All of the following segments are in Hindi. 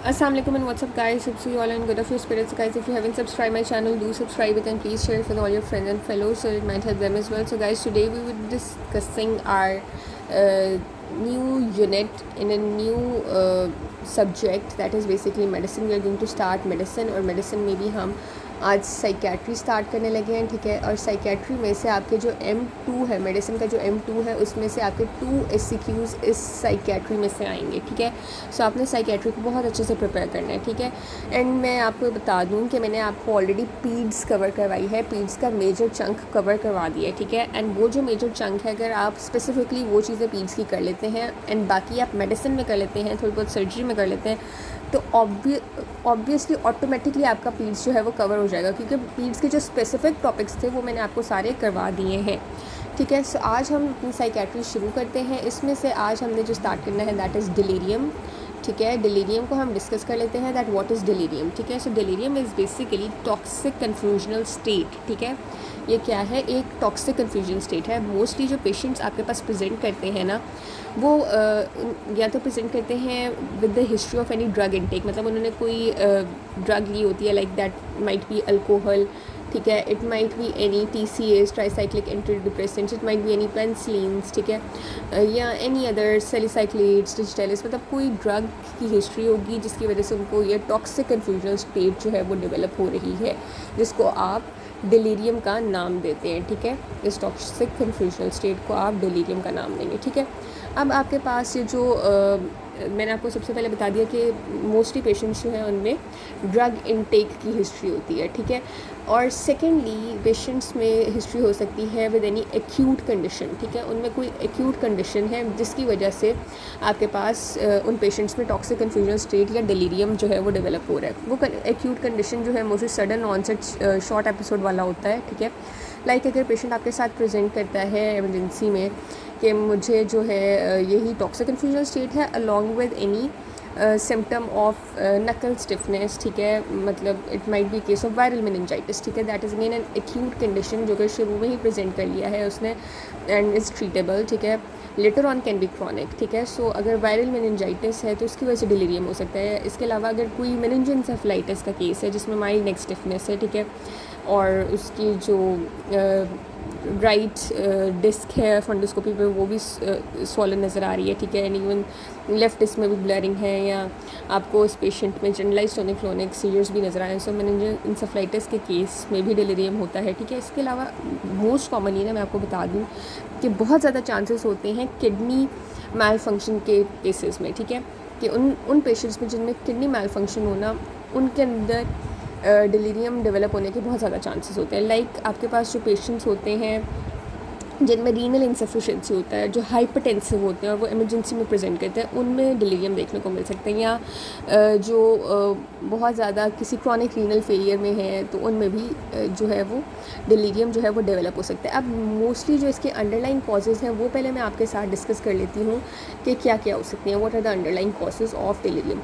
Assalamualaikum and what's up guys, hope you all in good of your spirits guys. If you haven't subscribed my channel, do subscribe it and please share it with all your friends and fellows so it might help them as well. So guys, today we will be discussing our new unit in a new subject, that is basically medicine. We are going to start medicine और medicine में भी हम आज साइकेट्री स्टार्ट करने लगे हैं, ठीक है। और साइकेट्री में से आपके जो M2 है, मेडिसिन का जो M2 है, उसमें से आपके 2 SCQs इस साइकेट्री में से आएंगे, ठीक है। सो आपने साइकेट्री को बहुत अच्छे से प्रिपेयर करना है, ठीक है। एंड मैं आपको बता दूं कि मैंने आपको ऑलरेडी पीड्स कवर करवाई है, पीड्स का मेजर चंक कवर करवा दिया है, ठीक है। एंड वो जो मेजर चंक है, अगर आप स्पेसिफिकली वो चीज़ें पीड्स की कर लेते हैं एंड बाकी आप मेडिसिन में कर लेते हैं, थोड़ी बहुत सर्जरी में कर लेते हैं, तो ऑब्वियसली ऑटोमेटिकली आपका पीड्स जो है वो कवर हो जाएगा, क्योंकि पीड्स के जो स्पेसिफिक टॉपिक्स थे वो मैंने आपको सारे करवा दिए हैं, ठीक है। सो आज हम अपनी साइकेट्री शुरू करते हैं। इसमें से आज हमने जो स्टार्ट करना है दैट इज़ डिलीरियम, ठीक है। डिलीरियम को हम डिस्कस कर लेते हैं दैट व्हाट इज़ डिलीरियम, ठीक है। So delirium is basically toxic confusional state, ठीक है। ये क्या है? एक टॉक्सिक कन्फ्यूजन स्टेट है। मोस्टली जो पेशेंट्स आपके पास प्रेजेंट करते हैं ना, वो या तो प्रेजेंट करते हैं with the history of any drug intake, मतलब उन्होंने कोई ड्रग ली होती है, like that might be alcohol, ठीक है। It might be any TCAs, tricyclic anti depressants, it might be any penicillins, ठीक है, या एनी अदर सैलिसाइक्लेट्स, डिजिटलिस, मतलब कोई ड्रग की हिस्ट्री होगी जिसकी वजह से उनको ये टॉक्सिक कन्फ्यूजनल स्टेट जो है वो डेवलप हो रही है, जिसको आप डिलीरियम का नाम देते हैं, ठीक है। इस टॉक्सिक कन्फ्यूजनल स्टेट को आप डिलीरियम का नाम देंगे, ठीक है। अब आपके पास ये जो मैंने आपको सबसे पहले बता दिया कि मोस्टली पेशेंट्स जो हैं उनमें ड्रग इनटेक की हिस्ट्री होती है, ठीक है। और सेकेंडली पेशेंट्स में हिस्ट्री हो सकती है विद एनी एक्यूट कंडीशन, ठीक है। उनमें कोई एक्यूट कंडीशन है जिसकी वजह से आपके पास उन पेशेंट्स में टॉक्सिक कन्फ्यूजन स्टेट या डिलीरियम जो है वो डेवलप हो रहा है। वो एक्यूट कंडीशन जो है mostly sudden onset short episode वाला होता है, ठीक है। लाइक अगर पेशेंट आपके साथ प्रेजेंट करता है इमरजेंसी में कि मुझे जो है यही टॉक्सिक कन्फ्यूजन स्टेट है along with any symptom of नकल स्टिफनेस, ठीक है, मतलब it might be case of viral meningitis, ठीक है। That is again an acute condition जो कि शुरू में ही प्रेजेंट कर लिया है उसने एंड इज़ ट्रीटेबल, ठीक है। Later on can be chronic, ठीक है। सो अगर वायरल मेनिंजाइटिस है तो उसकी वजह से डिलीरियम हो सकता है। इसके अलावा अगर कोई मेनिंजेंसेफलाइटिस का केस है जिसमें माइल्ड नेक स्टिफनेस है, ठीक है, और उसकी जो राइट डिस्क है फंडोस्कोपी पे वो भी स्वॉलन नज़र आ रही है, ठीक है। एंड इवन लेफ्ट डिस्क में भी ब्लरिंग है, या आपको इस पेशेंट में जनरलाइज्ड टोनिक-क्लोनिक सीजर्स भी नज़र आए हैं। सो मेनिंजेंसेफलाइटिस के केस में भी डिलीरियम होता है, ठीक है। इसके अलावा मोस्ट कॉमनली ना मैं आपको बता दूँ कि बहुत ज़्यादा चांसेस होते हैं किडनी मैल फंक्शन के केसेस में, ठीक है, कि उन पेशेंट्स में जिनमें किडनी मैल फंक्शन होना, उनके अंदर डिलीरियम डेवलप होने के बहुत ज़्यादा चांसेस होते हैं। लाइक आपके पास जो पेशेंट्स होते हैं जिनमें रीनल इंसफिशिएंसी होता है, जो हाइपरटेंसिव होते हैं और वो इमरजेंसी में प्रेजेंट करते हैं, उनमें डिलीरियम देखने को मिल सकते हैं। या जो बहुत ज़्यादा किसी क्रॉनिक रीनल फेलियर में है तो उनमें भी जो है वो डिलीरियम जो है वो डेवलप हो सकता है। अब मोस्टली जो इसके अंडरलाइन कॉजेज़ हैं वो पहले मैं आपके साथ डिस्कस कर लेती हूँ कि क्या क्या हो सकती हैं, what are the underline causes of delirium.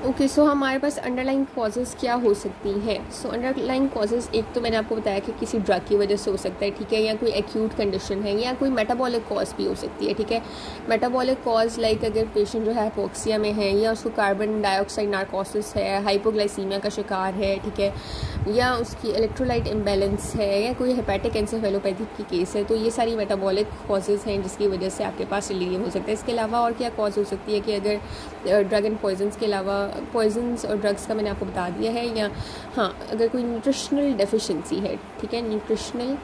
Okay, so हमारे पास अंडरलाइन कॉजेज़ क्या हो सकती हैं? सो अंडरलाइन कॉजेज़, एक तो मैंने आपको बताया कि किसी ड्रग की वजह से हो सकता है, ठीक है, या कोई एक्यूट कंडीशन है, या कोई मेटाबॉलिक कॉज भी हो सकती है, ठीक है। मेटाबॉलिक कॉज लाइक अगर पेशेंट जो है हाइपोक्सिया में है, या उसको कार्बन डाइऑक्साइड नार्कोसिस है, हाइपोग्लाइसीमिया का शिकार है, ठीक है, या उसकी इलेक्ट्रोलाइट इम्बैलेंस है, या कोई हेपेटिक एन्सेफेलोपैथी की केस है, तो ये सारी मेटाबॉलिक कॉजेज़ हैं जिसकी वजह से आपके पास डिलीरियम हो सकता है। इसके अलावा और क्या कॉज हो सकती है कि अगर ड्रग एंड पॉइजन्स के अलावा पॉइजन्स और ड्रग्स का मैंने आपको बता दिया है, या हाँ अगर कोई न्यूट्रिशनल डेफिशिएंसी है, ठीक है, न्यूट्रिशनल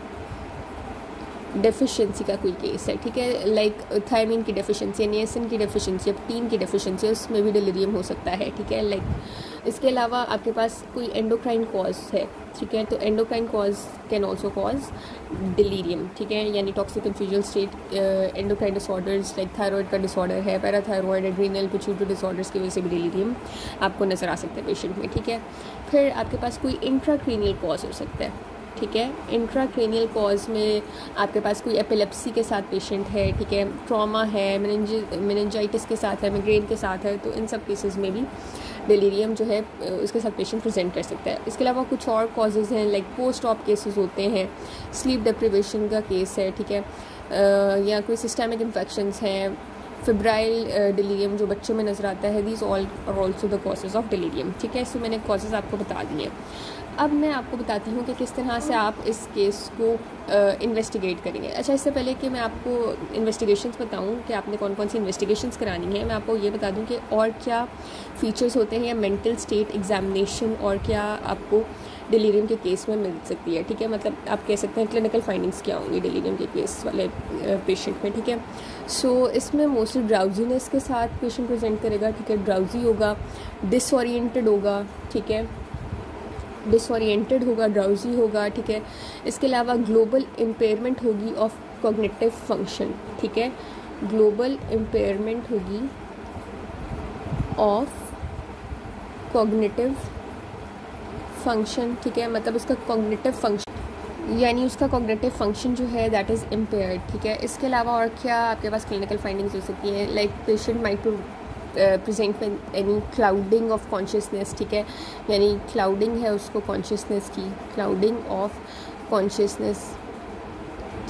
डेफिशिएंसी का कोई केस है, ठीक है, लाइक थायमिन की डेफिशिएंसी, नियासिन की डेफिशिएंसी, प्रोटीन की डेफिशिएंसी, उसमें भी डिलीरियम हो सकता है, ठीक है। लाइक इसके अलावा आपके पास कोई एंडोक्राइन कॉज है, ठीक है, तो endocrine cause can also cause delirium, ठीक है, यानी toxic confusion state. Endocrine disorders like thyroid का डिसऑर्डर है, पैराथायरॉयड, एड्रीनल, पिट्यूटरी डिसऑर्डर्स की वजह से भी डिलीरियम आपको नज़र आ सकता है पेशेंट में, ठीक है। फिर आपके पास कोई इंट्राक्रीनियल कॉज हो सकता है, ठीक है। इंट्राक्रेनियल कॉज में आपके पास कोई एपिलेप्सी के साथ पेशेंट है, ठीक है, ट्रॉमा है, मेनिंजाइटिस के साथ है, माइग्रेन के साथ है, तो इन सब केसेस में भी डिलीरियम जो है उसके साथ पेशेंट प्रेजेंट कर सकता है। इसके अलावा कुछ और कॉजेज़ हैं लाइक पोस्ट ऑप केसेस होते हैं, स्लीप डिप्रिवेशन का केस है, ठीक है, या कोई सिस्टमिक इन्फेक्शंस हैं, फेब्राइल डिलीरियम जो बच्चों में नज़र आता है, these all are also the causes of delirium. ठीक है, सो मैंने कॉजेज़ आपको बता दिए। अब मैं आपको बताती हूँ कि किस तरह से आप इस केस को इन्वेस्टिगेट करेंगे। अच्छा, इससे पहले कि मैं आपको इन्वेस्टिगेशंस बताऊँ कि आपने कौन कौन सी इन्वेस्टिगेशंस करानी है, मैं आपको ये बता दूँ कि और क्या फ़ीचर्स होते हैं या मेंटल स्टेट एग्जामिनेशन और क्या आपको डिलीरियम के केस में मिल सकती है। ठीक है, मतलब आप कह सकते हैं क्लिनिकल फाइंडिंग्स क्या होंगी डिलीरियम के केस वाले पेशेंट में। ठीक है, सो इसमें मोस्टली ड्राउजीनेस के साथ पेशेंट प्रेजेंट करेगा। ठीक है, ड्राउजी होगा, डिसओरिएंटेड होगा। ठीक है, डिसओरिएंटेड होगा, ड्राउजी होगा। ठीक है, इसके अलावा ग्लोबल इम्पेयरमेंट होगी ऑफ कॉग्निटिव फंक्शन। ठीक है, ग्लोबल इम्पेयरमेंट होगी ऑफ कॉग्निटिव फंक्शन। ठीक है, मतलब उसका कॉग्निटिव फंक्शन यानी उसका कॉग्निटिव फंक्शन जो है दैट इज़ इम्पेयर्ड। ठीक है, इसके अलावा और क्या आपके पास क्लिनिकल फाइंडिंग्स हो सकती हैं, like patient might to present with any clouding of consciousness. ठीक है, यानी क्लाउडिंग है उसको कॉन्शियसनेस की, क्लाउडिंग ऑफ कॉन्शियसनेस।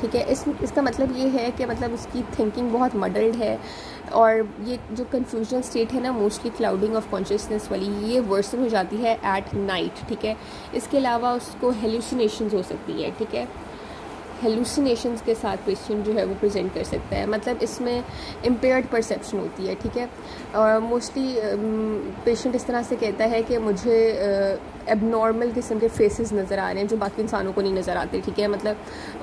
ठीक है, इसका मतलब ये है कि मतलब उसकी थिंकिंग बहुत मडल्ड है और ये जो कन्फ्यूजनल स्टेट है ना मोस्टली क्लाउडिंग ऑफ कॉन्शियसनेस वाली, ये वर्सन हो जाती है एट नाइट। ठीक है, इसके अलावा उसको हेलुसिनेशंस हो सकती है। ठीक है, हेलुसिनेशंस के साथ पेशेंट जो है वो प्रेजेंट कर सकता है, मतलब इसमें इम्पेयर्ड परसेप्शन होती है। ठीक है, और मोस्टली पेशेंट इस तरह से कहता है कि मुझे एबनॉर्मल किस्म के फेसेस नज़र आ रहे हैं जो बाकी इंसानों को नहीं नज़र आते। ठीक है, मतलब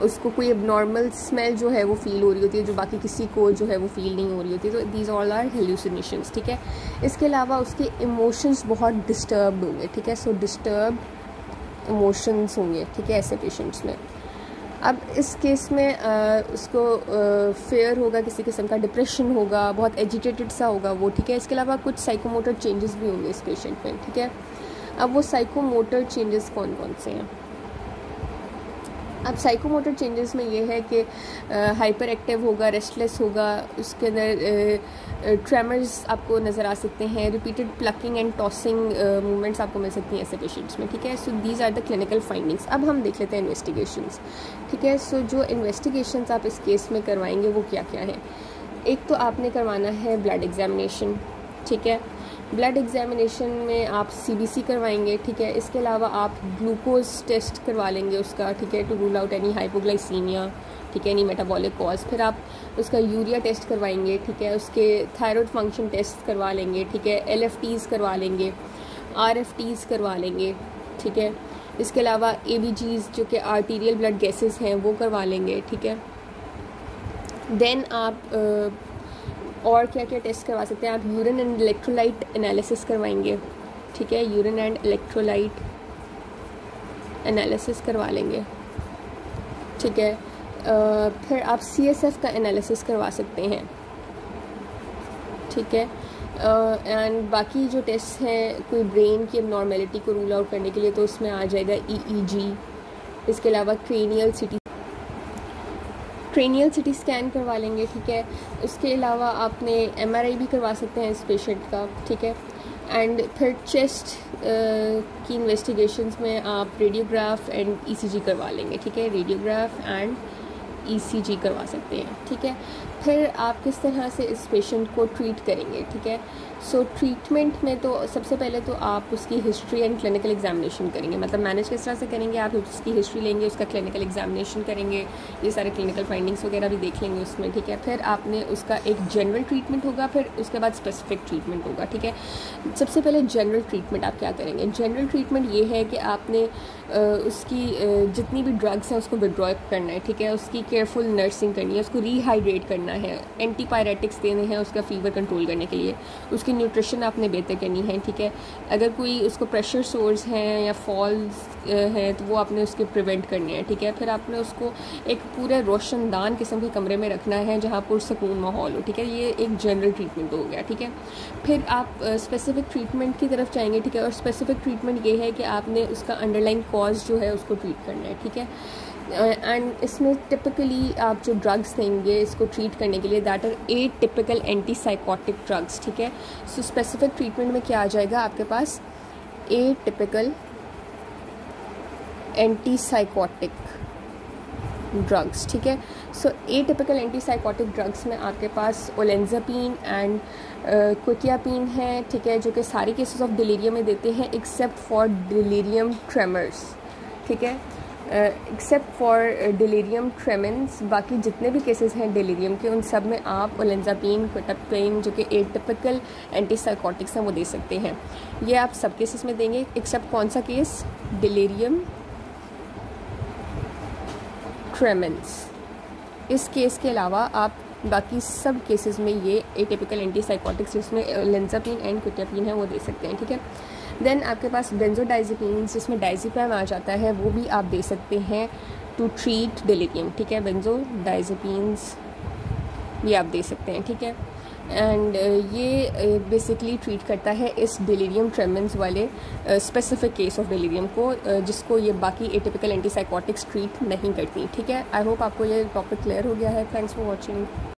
उसको कोई एबनॉर्मल स्मेल जो है वो फील हो रही होती है जो बाकी किसी को जो है वो फील नहीं हो रही होती, तो दीज ऑल आर हेलुसिनेशंस। ठीक है, इसके अलावा उसके इमोशंस बहुत डिस्टर्ब होंगे। ठीक है, सो डिस्टर्ब इमोशंस होंगे। ठीक है, ऐसे पेशेंट्स में अब इस केस में उसको फेयर होगा, किसी किस्म का डिप्रेशन होगा, बहुत एजिटेटेड सा होगा वो। ठीक है, इसके अलावा कुछ साइकोमोटर चेंजेस भी होंगे इस पेशेंट में। ठीक है, अब वो साइकोमोटर चेंजेस कौन कौन से हैं। अब साइकोमोटर चेंजेस में ये है कि हाइपर एक्टिव होगा, रेस्टलेस होगा, उसके अंदर ट्रेमर्स आपको नज़र आ सकते हैं, repeated plucking and tossing movements आपको मिल सकती हैं ऐसे पेशेंट्स में। ठीक है, so these are the clinical findings. अब हम देख लेते हैं इन्वेस्टिगेशंस। ठीक है, सो जो इन्वेस्टिगेशंस आप इस केस में करवाएंगे वो क्या क्या है। एक तो आपने करवाना है ब्लड एग्जामिनेशन। ठीक है, ब्लड एग्जामिनेशन में आप CBC करवाएंगे। ठीक है, इसके अलावा आप ग्लूकोज टेस्ट करवा लेंगे उसका। ठीक है, to rule out any hypoglycaemia. ठीक है, एनी मेटाबॉलिक कॉज। फिर आप उसका यूरिया टेस्ट करवाएंगे। ठीक है, उसके थायराइड फंक्शन टेस्ट करवा लेंगे। ठीक है, LFTs करवा लेंगे, RFTs करवा लेंगे। ठीक है, इसके अलावा ABGs जो कि आर्टीरियल ब्लड गैसेस हैं वो करवा लेंगे। ठीक है, देन आप और क्या क्या टेस्ट करवा सकते हैं, आप यूरिन एंड इलेक्ट्रोलाइट एनालिसिस करवाएंगे। ठीक है, यूरिन एंड इलेक्ट्रोलाइट एनालिसिस करवा लेंगे। ठीक है, फिर आप CSF का एनालिसिस करवा सकते हैं। ठीक है, एंड बाकी जो टेस्ट हैं कोई ब्रेन की एबनॉर्मेलिटी को रूल आउट करने के लिए तो उसमें आ जाएगा EEG। इसके अलावा क्रेनियल CT स्कैन करवा लेंगे। ठीक है, इसके अलावा आपने MRI भी करवा सकते हैं इस पेशेंट का। ठीक है, एंड फिर चेस्ट की इन्वेस्टिगेशंस में आप रेडियोग्राफ एंड ECG करवा लेंगे। ठीक है, रेडियोग्राफ एंड ECG करवा सकते हैं। ठीक है, फिर आप किस तरह से इस पेशेंट को ट्रीट करेंगे। ठीक है, सो ट्रीटमेंट में तो सबसे पहले तो आप उसकी हिस्ट्री एंड क्लिनिकल एग्जामिनेशन करेंगे, मतलब मैनेज किस तरह से करेंगे, आप उसकी हिस्ट्री लेंगे, उसका क्लिनिकल एग्जामिनेशन करेंगे, ये सारे क्लिनिकल फाइंडिंग्स वगैरह भी देख लेंगे उसमें। ठीक है, फिर आपने उसका एक जनरल ट्रीटमेंट होगा, फिर उसके बाद स्पेसिफिक ट्रीटमेंट होगा। ठीक है, सबसे पहले जनरल ट्रीटमेंट आप क्या करेंगे। जनरल ट्रीटमेंट ये है कि आपने उसकी जितनी भी ड्रग्स हैं उसको विड्रॉ करना है। ठीक है, उसकी केयरफुल नर्सिंग करनी है, उसको रीहाइड्रेट करना है, एंटीपायरेटिक्स देने हैं उसका फीवर कंट्रोल करने के लिए, उसकी न्यूट्रिशन आपने बेहतर करनी है। ठीक है, अगर कोई उसको प्रेशर सोर्स हैं या फॉल्स हैं तो वो आपने उसके प्रिवेंट करने हैं। ठीक है, फिर आपने उसको एक पूरे रोशनदान किस्म के कमरे में रखना है जहाँ पुरसकून माहौल हो। ठीक है, ये एक जनरल ट्रीटमेंट हो गया। ठीक है, फिर आप स्पेसिफिक ट्रीटमेंट की तरफ जाएंगे। ठीक है, और स्पेसिफिक ट्रीटमेंट ये है कि आपने उसका अंडरलाइंग कॉज जो है उसको ट्रीट करना है। ठीक है, एंड इसमें टिपिकली आप जो ड्रग्स देंगे इसको ट्रीट करने के लिए that are atypical antipsychotic drugs. ठीक है, सो स्पेसिफिक ट्रीटमेंट में क्या आ जाएगा आपके पास, एटिपिकल एंटीसाइकोटिक ड्रग्स, ठीक है। सो एटिपिकल एंटीसाइकोटिक ड्रग्स में आपके पास ओलेंजापीन एंड क्विटियापीन है, ठीक है, जो कि सारे केसेस ऑफ डिलीरियम में देते हैं एक्सेप्ट फॉर डिलीरियम ट्रेमर्स, ठीक है, एक्सेप्ट फॉर डिलीरियम ट्रेमेंस। बाकी जितने भी केसेस हैं डिलीरियम के उन सब में आप ओलेंजापीन, क्विटापीन जो कि एटिपिकल एंटीसाइकोटिक्स हैं वो दे सकते हैं। ये आप सब केसेस में देंगे एक्सेप्ट कौन सा केस, डिलीरियम ट्रेमेंस। इस केस के अलावा आप बाकी सब केसेस में ये एटिपिकल एंटीसाइकोटिक्स जिसमें ओलेंजापीन एंड क्विटापीन है वो दे सकते हैं, ठीक है। देन आपके पास बेंजोडाइजेपिन जिसमें डाइजेपैम आ जाता है वो भी आप दे सकते हैं टू ट्रीट डिलीरियम, ठीक है। बेंजोडाइजेपिन्स भी आप दे सकते हैं, ठीक है। एंड ये बेसिकली ट्रीट करता है इस डिलीरियम ट्रेमेंस वाले स्पेसिफिक केस ऑफ डिलीरियम को जिसको ये बाकी एटिपिकल एंटीसाइकोटिक्स ट्रीट नहीं करती, ठीक है। आई होप आपको ये टॉपिक क्लियर हो गया है। Thanks for watching.